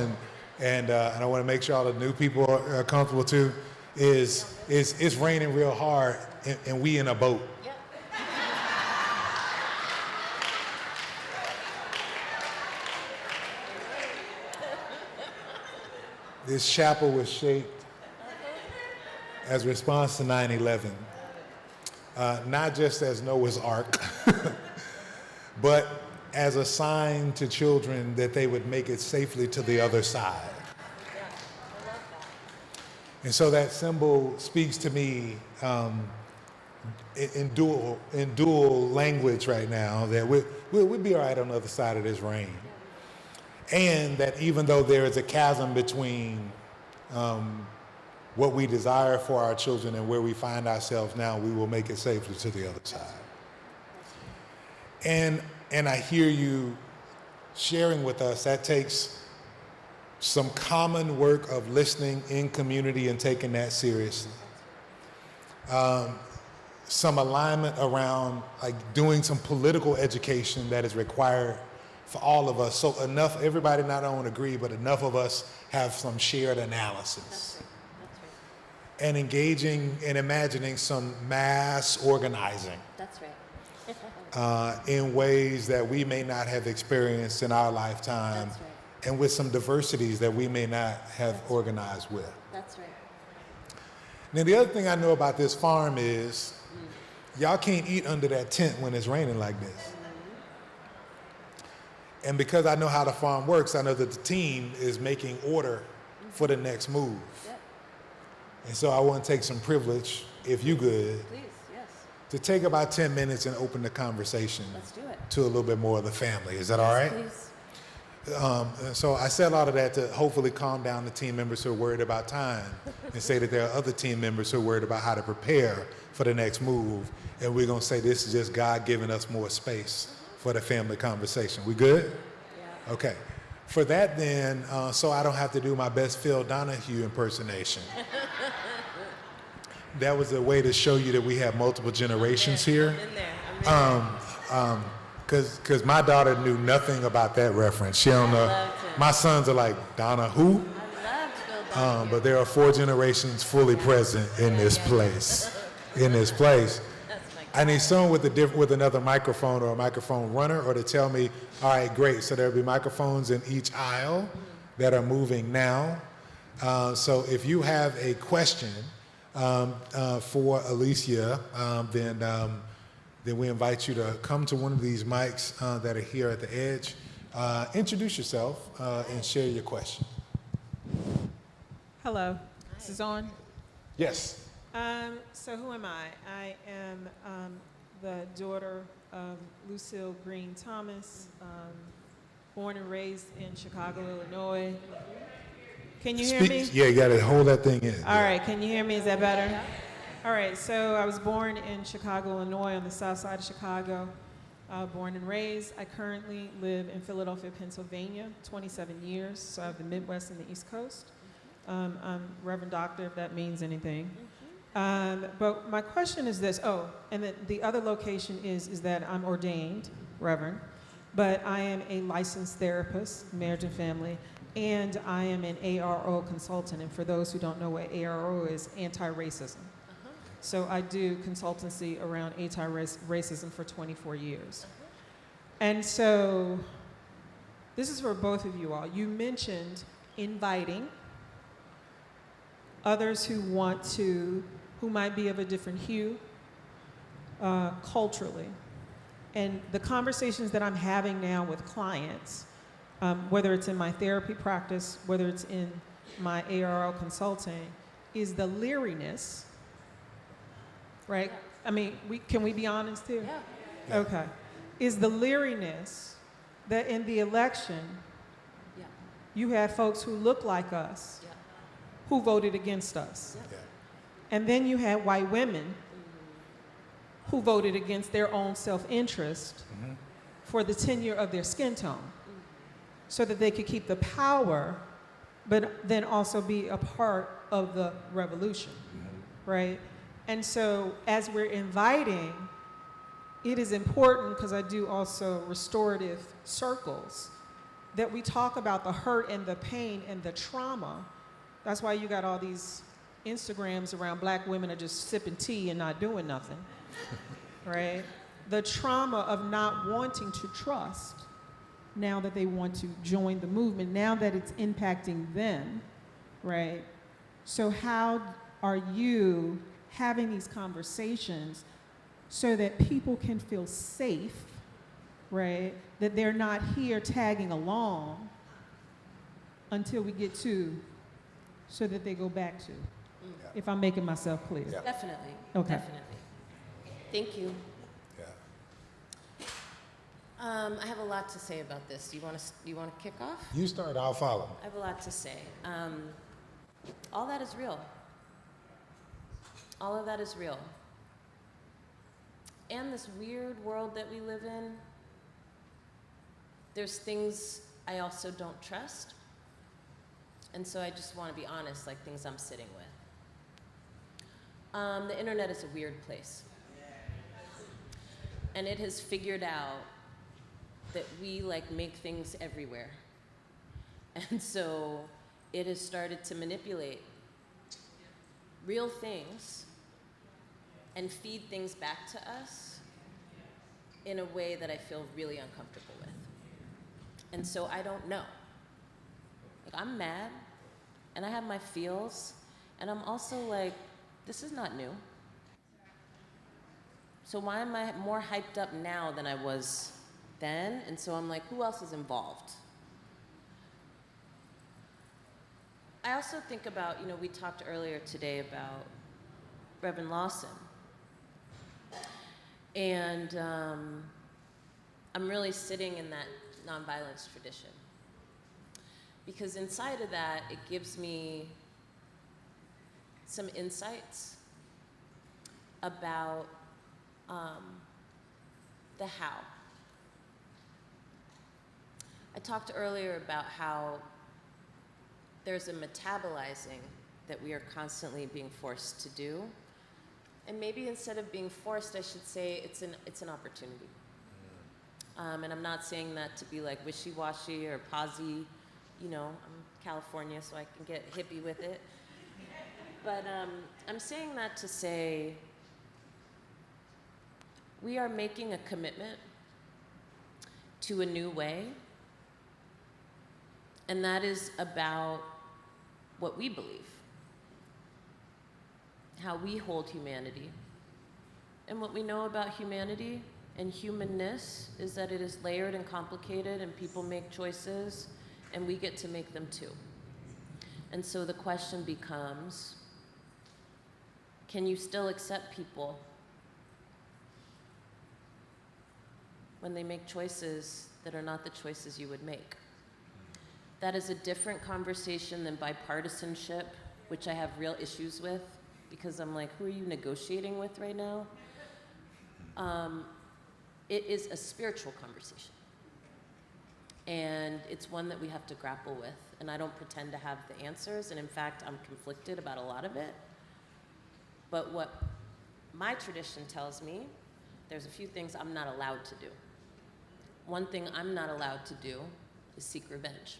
and I want to make sure all the new people are comfortable too, is it's raining real hard, and we in a boat. Yep. This chapel was shaped as a response to 9/11, not just as Noah's Ark, but as a sign to children that they would make it safely to the other side. And so that symbol speaks to me in dual language right now, that we'll be all right on the other side of this rain. And that even though there is a chasm between what we desire for our children and where we find ourselves now, we will make it safely to the other side. And I hear you sharing with us that takes some common work of listening in community and taking that seriously. Some alignment around like doing some political education that is required for all of us. So enough, everybody not only agree, but enough of us have some shared analysis. That's right. And engaging and imagining some mass organizing That's right. in ways that we may not have experienced in our lifetime, That's right. and with some diversities that we may not have organized with. That's right. Now, the other thing I know about this farm is y'all can't eat under that tent when it's raining like this. And because I know how the farm works, I know that the team is making order for the next move. Yep. And so I want to take some privilege, if you good, Please, yes. to take about 10 minutes and open the conversation Let's do it. to a little bit more of the family. Is that all right? Please. So I said all of that to hopefully calm down the team members who are worried about time and say that there are other team members who are worried about how to prepare for the next move. And we're going to say this is just God giving us more space for the family conversation. We good? Yeah. Okay. For that then, so I don't have to do my best Phil Donahue impersonation. That was a way to show you that we have multiple generations here. I'm in there. Because my daughter knew nothing about that reference. She don't know. loved it. My sons are like, Donna who? I loved Phil Donahue. But there are 4 generations fully present in this place. In this place. That's my I need someone with another microphone or a microphone runner, or to tell me, all right, great. So there'll be microphones in each aisle that are moving now. So if you have a question for Alicia, then we invite you to come to one of these mics that are here at the edge. Introduce yourself and share your question. Hello, this is on. Yes. So who am I? I am the daughter of Lucille Green Thomas, born and raised in Chicago, Illinois. Can you hear me? Yeah, you got to hold that thing in. All right, can you hear me? Is that better? All right, so I was born in Chicago, Illinois, on the south side of Chicago, born and raised. I currently live in Philadelphia, Pennsylvania, 27 years, so I have the Midwest and the East Coast. I'm Reverend Doctor, if that means anything. But my question is this, and the other location is that I'm ordained Reverend, but I am a licensed therapist, marriage and family, and I am an ARO consultant. And for those who don't know what ARO is, anti-racism. So I do consultancy around anti-racism for 24 years. And so this is for both of you all. You mentioned inviting others who might be of a different hue culturally. And the conversations that I'm having now with clients, whether it's in my therapy practice, whether it's in my ARO consulting, is the leeriness, right? I mean, can we be honest here? Yeah. Okay. Is the leeriness that in the election, Yeah. you had folks who look like us Yeah. who voted against us. Yeah. And then you had white women who voted against their own self-interest for the tenure of their skin tone so that they could keep the power, but then also be a part of the revolution, right? And so as we're inviting, it is important, because I do also restorative circles, that we talk about the hurt and the pain and the trauma. That's why you got all these Instagrams around black women are just sipping tea and not doing nothing, right? The trauma of not wanting to trust now that they want to join the movement, now that it's impacting them, right? So how are you having these conversations so that people can feel safe, right? That they're not here tagging along until we get to, so that they go back to, if I'm making myself clear. Yeah. Definitely. Okay. Definitely. Thank you. Yeah. I have a lot to say about this. You want to kick off? You start, I'll follow. I have a lot to say. All that is real. All of that is real. And this weird world that we live in, there's things I also don't trust. And so I just want to be honest, like things I'm sitting with. The internet is a weird place. And it has figured out that we make things everywhere. And so it has started to manipulate real things and feed things back to us in a way that I feel really uncomfortable with. And so I don't know. I'm mad, and I have my feels, and I'm also like, this is not new. So why am I more hyped up now than I was then? And so I'm like, who else is involved? I also think about, we talked earlier today about Reverend Lawson. And I'm really sitting in that nonviolence tradition. Because inside of that, it gives me some insights about the how. I talked earlier about how there's a metabolizing that we are constantly being forced to do. And maybe instead of being forced, I should say it's an opportunity. And I'm not saying that to be like wishy-washy or posy. I'm California, so I can get hippie with it. But I'm saying that to say we are making a commitment to a new way. And that is about what we believe, how we hold humanity. And what we know about humanity and humanness is that it is layered and complicated, and people make choices, and we get to make them too. And so the question becomes, can you still accept people when they make choices that are not the choices you would make? That is a different conversation than bipartisanship, which I have real issues with, because I'm like, who are you negotiating with right now? It is a spiritual conversation. And it's one that we have to grapple with. And I don't pretend to have the answers. And in fact, I'm conflicted about a lot of it. But what my tradition tells me, there's a few things I'm not allowed to do. One thing I'm not allowed to do is seek revenge.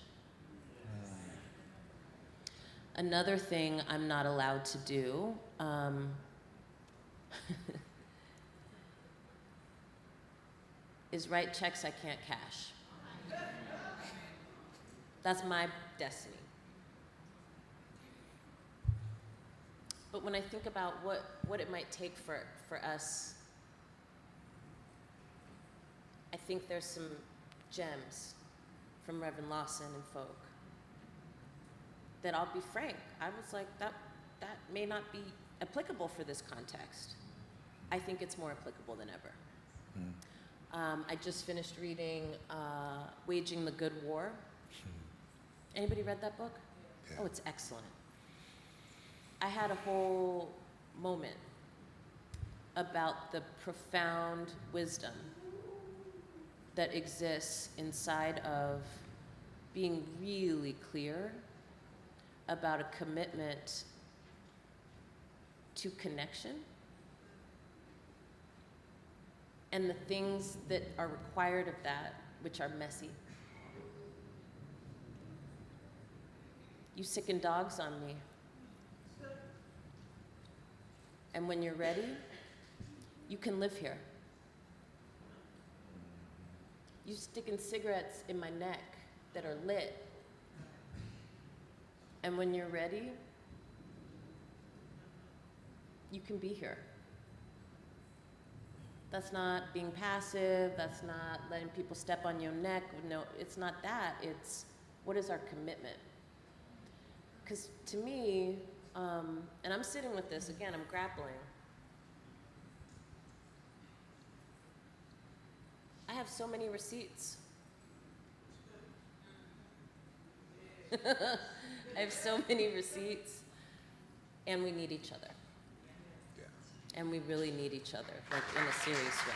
Another thing I'm not allowed to do is write checks I can't cash. That's my destiny. But when I think about what it might take for us, I think there's some gems from Reverend Lawson and folk that, I'll be frank, I was like, that may not be applicable for this context. I think it's more applicable than ever. I just finished reading Waging the Good War. Anybody read that book? Yeah. Oh, it's excellent. I had a whole moment about the profound wisdom that exists inside of being really clear about a commitment to connection and the things that are required of that, which are messy. You sicken dogs on me. And when you're ready, you can live here. You sticking cigarettes in my neck that are lit. And when you're ready, you can be here. That's not being passive, that's not letting people step on your neck. No, it's not that, it's what is our commitment? Because to me, and I'm sitting with this, again, I'm grappling. I have so many receipts. I have so many receipts, and we need each other. Yeah. And we really need each other, like in a serious way.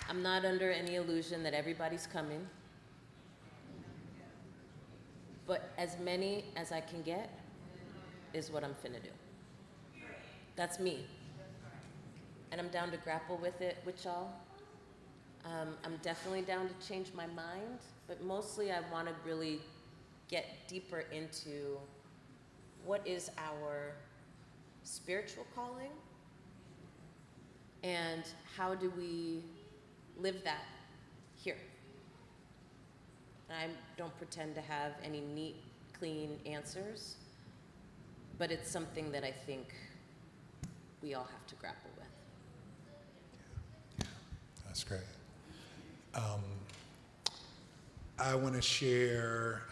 I'm not under any illusion that everybody's coming, but as many as I can get is what I'm finna do. That's me. And I'm down to grapple with it with y'all. I'm definitely down to change my mind, but mostly I want to really get deeper into what is our spiritual calling and how do we live that here. I don't pretend to have any neat, clean answers, but it's something that I think we all have to grapple with. That's great. I want to share,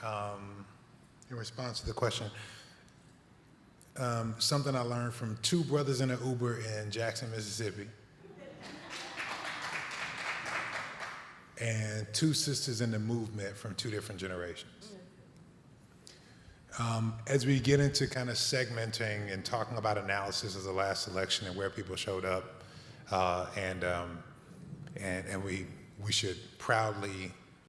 in response to the question, something I learned from two brothers in an Uber in Jackson, Mississippi, and two sisters in the movement from two different generations. As we get into kind of segmenting and talking about analysis of the last election and where people showed up, and we should proudly